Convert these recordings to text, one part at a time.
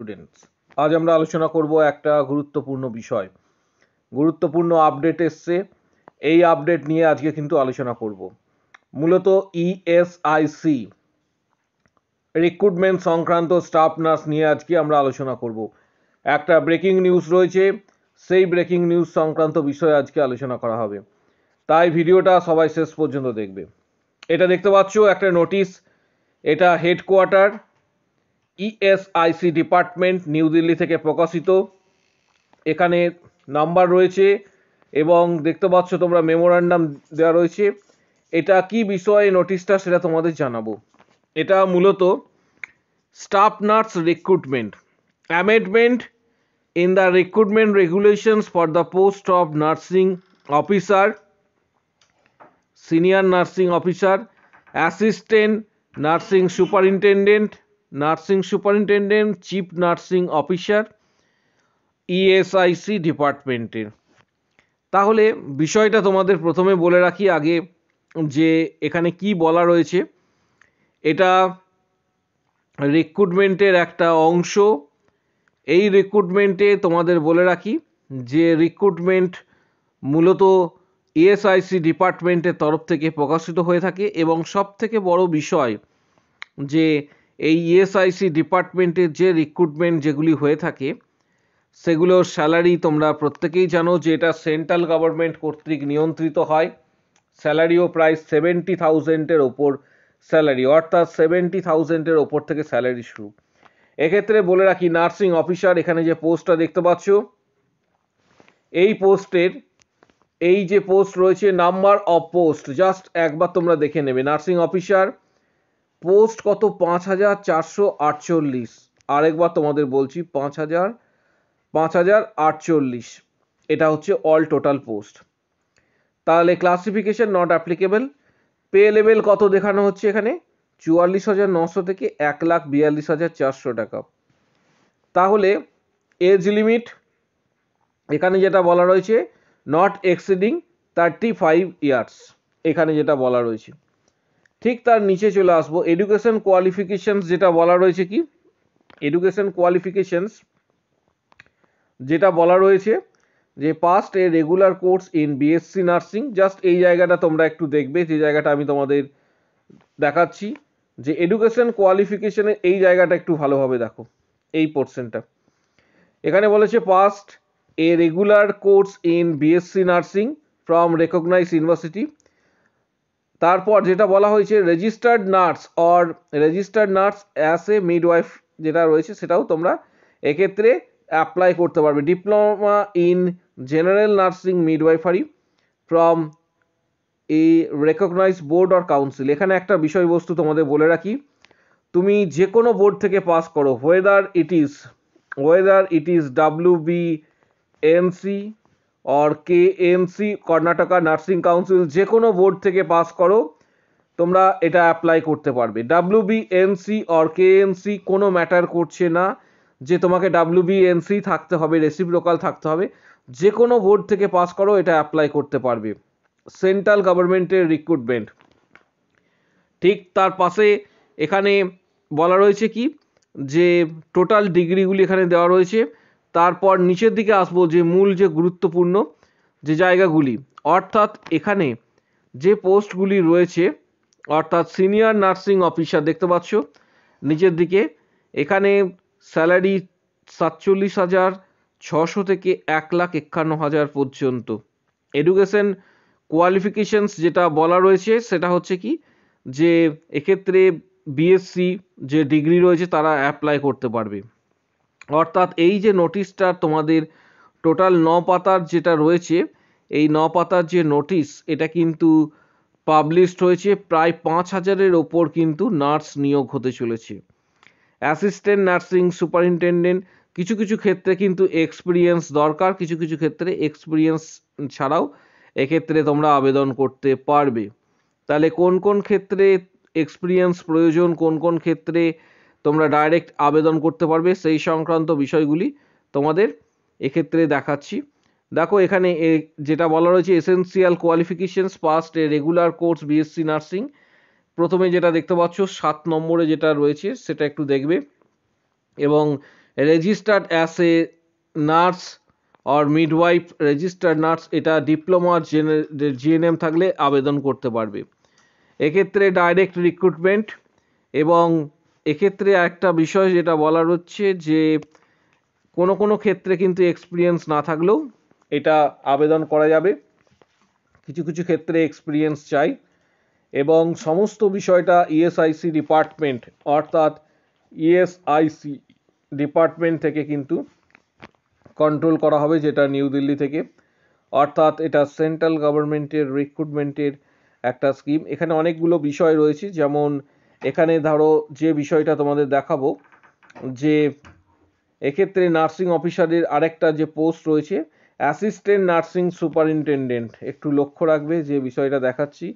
Students, আজ আমরা আলোচনা করব একটা গুরুত্বপূর্ণ বিষয়। গুরুত্বপূর্ণ আপডেট এসছে, এই আপডেট নিয়ে আজকে কিন্তু আলোচনা করব। মূলত ইএসআইসি রিক্রুটমেন্ট সংক্রান্ত স্টাফ নার্স নিয়ে আজকে আমরা আলোচনা করব। একটা ব্রেকিং নিউজ রয়েছে, সেই ব্রেকিং নিউজ সংক্রান্ত বিষয়ে আজকে আলোচনা করা হবে, তাই ভিডিওটা সবাই শেষ পর্যন্ত দেখবে। এটা দেখতে পাচ্ছ একটা নোটিশ, এটা headquarter ESIC department new Delhi থেকে প্রকাশিত। এখানে নাম্বার রয়েছে এবং দেখতে পাচ্ছ তোমরা মেমোরান্ডাম দেওয়া রয়েছে। এটা কি বিষয়ে নোটিশটা সেটা তোমাদের জানাবো। এটা মূলত staff nurse recruitment amendment in the recruitment regulations for the post of nursing officer, senior nursing officer, assistant nursing superintendent, chief nursing officer ESIC ডিপার্টমেন্টের। তাহলে বিষয়টা তোমাদের প্রথমে বলে রাখি আগে যে এখানে কি বলা রয়েছে। এটা রিক্রুটমেন্টের একটা অংশ। এই রিক্রুটমেন্টে তোমাদের বলে রাখি যে রিক্রুটমেন্ট মূলত ইএসআইসি ডিপার্টমেন্টের তরফ থেকে প্রকাশিত হয়ে থাকে এবং সব থেকে বড় বিষয় যে এই ইএসআইসি ডিপার্টমেন্টের যে রিক্রুটমেন্ট যেগুলি হয়ে থাকে সেগুলোর স্যালারি তোমরা প্রত্যেকেই জানো যে এটা সেন্ট্রাল গভর্নমেন্ট কর্তৃক নিয়ন্ত্রিত হয়। স্যালারিও প্রায় 70,000-এর ওপর স্যালারি, অর্থাৎ 70,000-এর ওপর থেকে স্যালারি শুরু। এক্ষেত্রে বলে রাখি নার্সিং অফিসার, এখানে যে পোস্টটা দেখতে পাচ্ছ এই পোস্টের এই যে পোস্ট রয়েছে নাম্বার অফ পোস্ট জাস্ট একবার তোমরা দেখে নেবে। নার্সিং অফিসার পোস্ট কত? 5,448। আরেকবার তোমাদের বলছি 5,048। এটা হচ্ছে অল টোটাল পোস্ট। তাহলে classification not applicable. Pay level কত দেখানো হচ্ছে এখানে? 44,900 থেকে 1,42,400 টাকা। তাহলে এজ লিমিট এখানে যেটা বলা রয়েছে নট এক্সিডিং 35 ইয়ার্স, এখানে যেটা বলা রয়েছে। ঠিক তার নিচে চলে আসবো, এডুকেশন কোয়ালিফিকেশনস যেটা বলা রয়েছে কি এডুকেশন কোয়ালিফিকেশনস যেটা বলা রয়েছে যে past a regular course in BSc nursing. Just এই জায়গাটা তোমরা একটু দেখবে, যে জায়গাটা আমি তোমাদের দেখাচ্ছি যে এডুকেশন কোয়ালিফিকেশনের এই জায়গাটা একটু ভালোভাবে দেখো, এই পোর্শনটা। এখানে বলেছে past a regular course in BSc nursing from recognise university. তারপর যেটা বলা হয়েছে registered nurse or registered nurse as a midwife যেটা রয়েছে সেটাও তোমরা এক্ষেত্রে অ্যাপ্লাই করতে পারবে। Diploma in general nursing midwifery from a recognise board or council. এখানে একটা বিষয়বস্তু তোমাদের বলে রাখি, তুমি যে কোনো বোর্ড থেকে পাস করো, weather it is WBNC or KNC Karnataka nursing council, যে কোনো বোর্ড থেকে পাস করো তোমরা এটা অ্যাপ্লাই করতে পারবে। WBNC অর KNC কোনো ম্যাটার করছে না যে তোমাকে WBNC থাকতে হবে, রেসিপ্রোকাল থাকতে হবে, যে কোনো বোর্ড থেকে পাস করো এটা অ্যাপ্লাই করতে পারবে। সেন্ট্রাল গভর্নমেন্টের রিক্রুটমেন্ট। ঠিক তার পাশে এখানে বলা রয়েছে কি যে টোটাল ডিগ্রিগুলি এখানে দেওয়া রয়েছে। তারপর নিচের দিকে আসবো যে মূল যে গুরুত্বপূর্ণ যে জায়গাগুলি, অর্থাৎ এখানে যে পোস্টগুলি রয়েছে অর্থাৎ সিনিয়র নার্সিং অফিসার দেখতে পাচ্ছ নিচের দিকে, এখানে স্যালারি 47,600 থেকে 1,51,000 পর্যন্ত। এডুকেশন কোয়ালিফিকেশনস যেটা বলা রয়েছে সেটা হচ্ছে কি যে এক্ষেত্রে বিএসসি যে ডিগ্রি রয়েছে তারা অ্যাপ্লাই করতে পারবে। অর্থাৎ এই যে নোটিশটা তোমাদের টোটাল 9 পাতার যেটা রয়েছে, এই 9 পাতার যে নোটিশ এটা কিন্তু পাবলিশড হয়েছে। প্রায় 5,000-এর ওপর কিন্তু নার্স নিয়োগ হতে চলেছে। অ্যাসিস্ট্যান্ট নার্সিং সুপারিনটেন্ডেন্ট, কিছু কিছু ক্ষেত্রে কিন্তু এক্সপিরিয়েন্স দরকার, কিছু কিছু ক্ষেত্রে এক্সপিরিয়েন্স ছাড়াও এক্ষেত্রে তোমরা আবেদন করতে পারবে। তাহলে কোন কোন ক্ষেত্রে এক্সপিরিয়েন্স প্রয়োজন, কোন কোন ক্ষেত্রে তোমরা ডাইরেক্ট আবেদন করতে পারবে, সেই সংক্রান্ত বিষয়গুলি তোমাদের এক্ষেত্রে দেখাচ্ছি। দেখো এখানে যেটা বলা রয়েছে essential qualifications past a regular course BSc nursing. প্রথমে যেটা দেখতে পাচ্ছ 7 নম্বরে যেটা রয়েছে সেটা একটু দেখবে এবং registered as a nurse or midwife, registered nurse, এটা ডিপ্লোমা জিএনএম থাকলে আবেদন করতে পারবে। এক্ষেত্রে ডাইরেক্ট রিক্রুটমেন্ট, এবং এক্ষেত্রে একটা বিষয় যেটা বলার হচ্ছে যে কোনো কোনো ক্ষেত্রে কিন্তু এক্সপিরিয়েন্স না থাকলেও এটা আবেদন করা যাবে, কিছু কিছু ক্ষেত্রে এক্সপিরিয়েন্স চাই। এবং সমস্ত বিষয়টা ইএসআইসি ডিপার্টমেন্ট, অর্থাৎ ইএসআইসি ডিপার্টমেন্ট থেকে কিন্তু কন্ট্রোল করা হবে, যেটা নিউ দিল্লি থেকে, অর্থাৎ এটা সেন্ট্রাল গভর্নমেন্টের রিক্রুটমেন্টের একটা স্কিম। এখানে অনেকগুলো বিষয় রয়েছে, যেমন এখানে ধরো যে বিষয়টা তোমাদের দেখাবো, যে এক্ষেত্রে নার্সিং অফিসারের আরেকটা যে পোস্ট রয়েছে অ্যাসিস্ট্যান্ট নার্সিং সুপারিনটেন্ডেন্ট, একটু লক্ষ্য রাখবে যে বিষয়টা দেখাচ্ছি,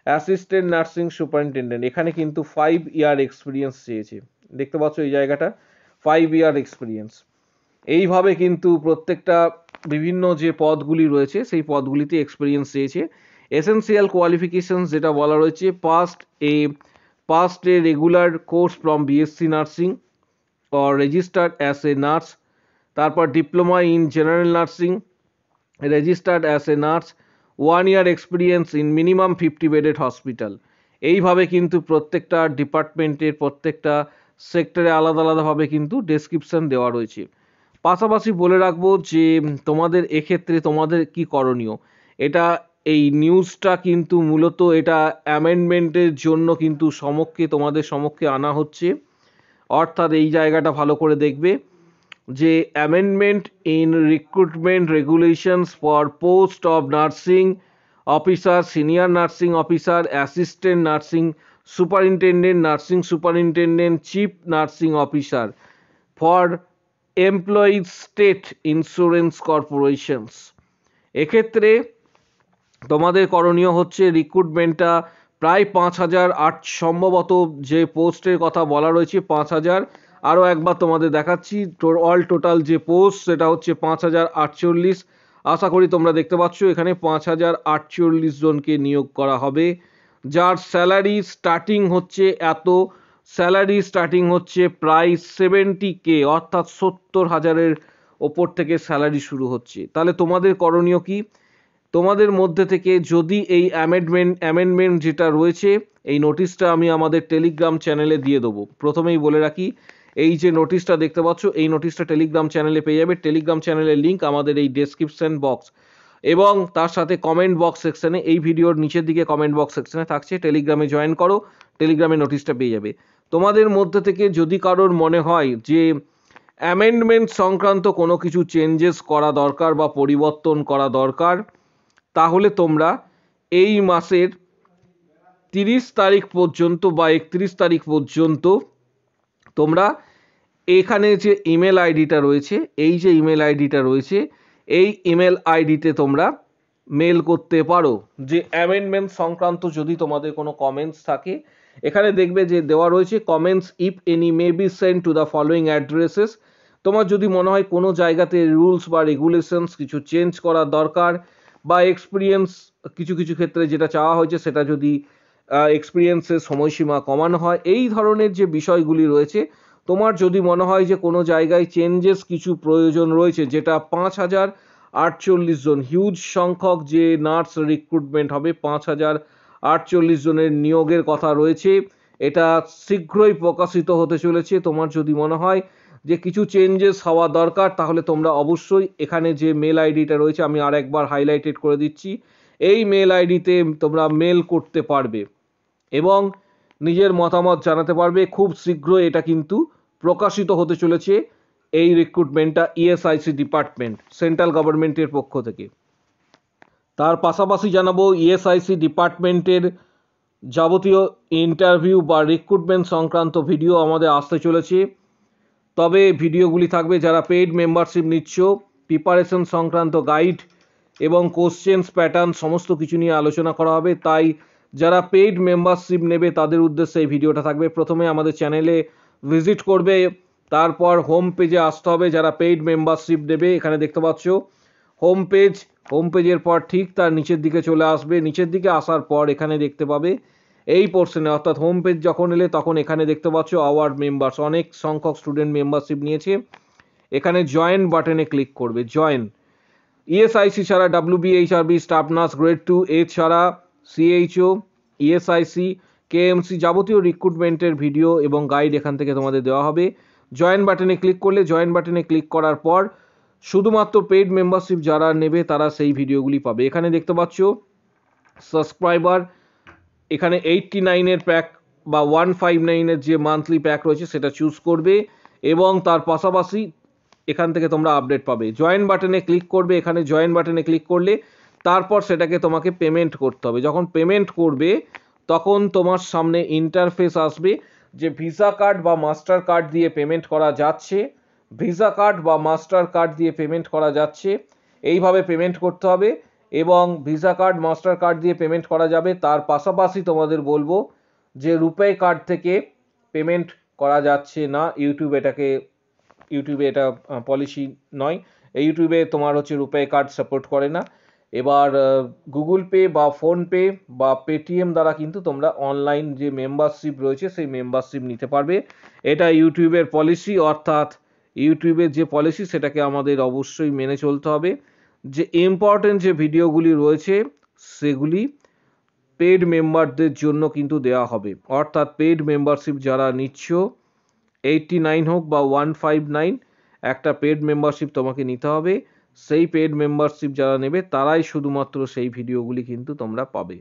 অ্যাসিস্ট্যান্ট নার্সিং সুপারিনটেন্ডেন্ট, এখানে কিন্তু 5 ইয়ার এক্সপিরিয়েন্স চেয়েছে, দেখতে পাচ্ছ এই জায়গাটা 5 ইয়ার এক্সপিরিয়েন্স। এইভাবে কিন্তু প্রত্যেকটা বিভিন্ন যে পদগুলি রয়েছে সেই পদগুলিতে এক্সপিরিয়েন্স চেয়েছে। এসেনশিয়াল কোয়ালিফিকেশন যেটা বলা রয়েছে, past a regular course from BSc nursing or registered as a nurse, তারপর diploma in general nursing, registered as a nurse, 1 year experience in minimum 50 bedded hospital. এইভাবে কিন্তু প্রত্যেকটা ডিপার্টমেন্টের প্রত্যেকটা সেক্টরে আলাদা আলাদাভাবে কিন্তু ডেসক্রিপশন দেওয়া রয়েছে। পাশাপাশি বলে রাখবো যে তোমাদের এক্ষেত্রে তোমাদের কি করণীয়, এটা এই নিউজটা কিন্তু মূলত এটা অ্যামেন্ডমেন্টের জন্য কিন্তু তোমাদের সমক্ষে আনা হচ্ছে, অর্থাৎ এই জায়গাটা ভালো করে দেখবে যে amendment in recruitment regulations for post of nursing officer, senior nursing officer, assistant nursing superintendent, nursing superintendent, chief nursing officer for employees state insurance corporations. এক্ষেত্রে তোমাদের করণীয় হচ্ছে রিক্রুটমেন্টটা প্রায় 5,000, সম্ভবত যে পোস্টের কথা বলা রয়েছে 5,000, আরও একবার তোমাদের দেখাচ্ছি অল টোটাল যে পোস্ট সেটা হচ্ছে 5,048। আশা করি তোমরা দেখতে পাচ্ছ এখানে 5,048 জনকে নিয়োগ করা হবে, যার স্যালারি স্টার্টিং হচ্ছে স্যালারি স্টার্টিং হচ্ছে প্রায় 70K, অর্থাৎ 70,000-এর ওপর থেকে স্যালারি শুরু হচ্ছে। তাহলে তোমাদের করণীয় কি, তোমাদের মধ্যে থেকে যদি এই অ্যামেন্ডমেন্ট যেটা রয়েছে এই নোটিশটা আমি আমাদের টেলিগ্রাম চ্যানেলে দিয়ে দেবো। প্রথমেই বলে রাখি, এই যে নোটিশটা দেখতে পাচ্ছ এই নোটিশটা টেলিগ্রাম চ্যানেলে পেয়ে যাবে। টেলিগ্রাম চ্যানেলের লিঙ্ক আমাদের এই ডেসক্রিপশন বক্স এবং তার সাথে কমেন্ট বক্স সেকশনে, এই ভিডিওর নিচের দিকে কমেন্ট বক্স সেকশনে থাকছে, টেলিগ্রামে জয়েন করো, টেলিগ্রামে নোটিশটা পেয়ে যাবে। তোমাদের মধ্যে থেকে যদি কারোর মনে হয় যে অ্যামেন্ডমেন্ট সংক্রান্ত কোনো কিছু চেঞ্জেস করা দরকার বা পরিবর্তন করা দরকার, তাহলে তোমরা এই মাসের 30 তারিখ পর্যন্ত বা 31 তারিখ পর্যন্ত তোমরা এখানে যে ইমেল আইডিটা রয়েছে, এই যে ইমেল আইডিটা রয়েছে এই ইমেল আইডিতে তোমরা মেল করতে পারো যে অ্যামেন্ডমেন্ট সংক্রান্ত যদি তোমাদের কোনো কমেন্টস থাকে। এখানে দেখবে যে দেওয়া রয়েছে comments if any may be send to the following addresses. তোমার যদি মনে হয় কোনো জায়গাতে রুলস বা রেগুলেশনস কিছু চেঞ্জ করার দরকার, বা এক্সপিরিয়েন্স কিছু কিছু ক্ষেত্রে যেটা চাওয়া হয়েছে সেটা যদি এক্সপিরিয়েন্সের সময়সীমা কমানো হয়, এই ধরনের যে বিষয়গুলি রয়েছে, তোমার যদি মনে হয় যে কোনো জায়গায় চেঞ্জেস কিছু প্রয়োজন রয়েছে, যেটা 5,048 জন হিউজ সংখ্যক যে নার্স রিক্রুটমেন্ট হবে, 5,048 জনের নিয়োগের কথা রয়েছে, এটা শীঘ্রই প্রকাশিত হতে চলেছে। তোমার যদি মনে হয় যে কিছু চেঞ্জেস হওয়া দরকার, তাহলে তোমরা অবশ্যই এখানে যে মেল আইডিটা রয়েছে আমি আর একবার হাইলাইটেড করে দিচ্ছি, এই মেল আইডিতে তোমরা মেল করতে পারবে এবং নিজের মতামত জানাতে পারবে। খুব শীঘ্রই এটা কিন্তু প্রকাশিত হতে চলেছে এই রিক্রুটমেন্টটা ইএসআইসি ডিপার্টমেন্ট সেন্ট্রাল গভর্নমেন্টের পক্ষ থেকে। তার পাশাপাশি জানাবো ইএসআইসি ডিপার্টমেন্টের যাবতীয় ইন্টারভিউ বা রিক্রুটমেন্ট সংক্রান্ত ভিডিও আমাদের আসতে চলেছে। তবে ভিডিওগুলি থাকবে যারা পেইড মেম্বারশিপ নিচ্ছ, প্রিপারেশন সংক্রান্ত গাইড এবং কোশ্চেন্স প্যাটার্ন সমস্ত কিছু নিয়ে আলোচনা করা হবে। তাই যারা পেইড মেম্বারশিপ নেবে তাদের উদ্দেশ্যে এই ভিডিওটা থাকবে। প্রথমে আমাদের চ্যানেলে ভিজিট করবে, তারপর হোম পেজে আসতে হবে। যারা পেইড মেম্বারশিপ নেবে এখানে দেখতে পাচ্ছ হোম পেজের পর ঠিক তার নিচের দিকে চলে আসবে। নিচের দিকে আসার পর এখানে দেখতে পাবে এই পোর্শনে, অর্থাৎ হোম পেজ যখন এলে তখন এখানে দেখতে পাচ্ছ আওয়ার মেম্বার্স, অনেক সংখ্যক স্টুডেন্ট মেম্বারশিপ নিয়েছে। এখানে জয়েন বাটনে ক্লিক করবে। জয়েন ইএসআইসি ছাড়া WBHRB স্টাফ নার্স গ্রেড 2 এছাড়া CHO ইএসআইসি KMC যাবতীয় রিক্রুটমেন্টের ভিডিও এবং গাইড এখান থেকে তোমাদের দেওয়া হবে। জয়েন বাটনে ক্লিক করলে, জয়েন বাটনে ক্লিক করার পর শুধুমাত্র পেইড মেম্বারশিপ যারা নেবে তারা সেই ভিডিওগুলি পাবে। এখানে দেখতে পাচ্ছ সাবস্ক্রাইবার, এখানে 89-এর প্যাক বা 159-এর যে মান্থলি প্যাক রয়েছে সেটা চুজ করবে এবং তার পাশাপাশি এখান থেকে তোমরা আপডেট পাবে। জয়েন বাটনে ক্লিক করবে, এখানে জয়েন বাটনে ক্লিক করলে তারপর সেটাকে তোমাকে পেমেন্ট করতে হবে। যখন পেমেন্ট করবে তখন তোমার সামনে ইন্টারফেস আসবে যে ভিসা কার্ড বা মাস্টার কার্ড দিয়ে পেমেন্ট করা যাচ্ছে, ভিসা কার্ড বা মাস্টার কার্ড দিয়ে পেমেন্ট করা যাচ্ছে, এইভাবে পেমেন্ট করতে হবে। এবং ভিসা কার্ড মাস্টার কার্ড দিয়ে পেমেন্ট করা যাবে, তার পাশাপাশি তোমাদের বলবো যে রুপে কার্ড থেকে পেমেন্ট করা যাচ্ছে না। ইউটিউবে এটা পলিসি নয়, ইউটিউবে তোমার হচ্ছে রুপে কার্ড সাপোর্ট করে না। এবার গুগল পে বা ফোনপে বা পেটিএম দ্বারা কিন্তু তোমরা অনলাইন যে মেম্বারশিপ রয়েছে সেই মেম্বারশিপ নিতে পারবে। এটা ইউটিউবের পলিসি, অর্থাৎ ইউটিউবের যে পলিসি সেটাকে আমাদের অবশ্যই মেনে চলতে হবে। যে ইম্পর্টেন্ট যে ভিডিওগুলি রয়েছে সেগুলি পেড মেম্বারদের জন্য কিন্তু দেওয়া হবে, অর্থাৎ পেড মেম্বারশিপ যারা নিচ্ছ 89 হোক বা 159, একটা পেড মেম্বারশিপ তোমাকে নিতে হবে। সেই পেড মেম্বারশিপ যারা নেবে তারাই শুধুমাত্র সেই ভিডিওগুলি কিন্তু তোমরা পাবে।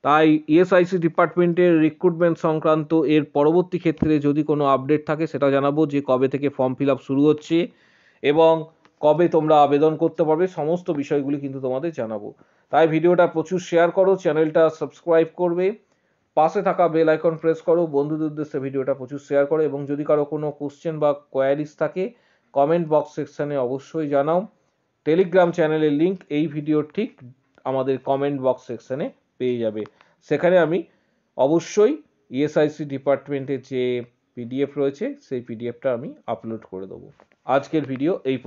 তাই ইএসআইসি ডিপার্টমেন্টের রিক্রুটমেন্ট সংক্রান্ত এর পরবর্তী ক্ষেত্রে যদি কোনো আপডেট থাকে সেটা জানাবো, যে কবে থেকে ফর্ম ফিল আপ শুরু হচ্ছে এবং কবে তোমরা আবেদন করতে পারবে, সমস্ত বিষয়গুলি কিন্তু তোমাদের জানাবো। তাই ভিডিওটা প্রচুর শেয়ার করো, চ্যানেলটা সাবস্ক্রাইব করবে, পাশে থাকা বেল আইকন প্রেস করো, বন্ধুদের উদ্দেশ্যে ভিডিওটা প্রচুর শেয়ার করো এবং যদি কারো কোনো কোশ্চেন বা কোয়ারিজ থাকে কমেন্ট বক্স সেকশনে অবশ্যই জানাও। টেলিগ্রাম চ্যানেলের লিঙ্ক এই ভিডিওর ঠিক আমাদের কমেন্ট বক্স সেকশনে পেয়ে যাবে। সেখানে আমি অবশ্যই ইএসআইসি ডিপার্টমেন্টের যে পিডিএফ রয়েছে সেই পিডিএফটা আমি আপলোড করে দেবো। আজকের ভিডিও এই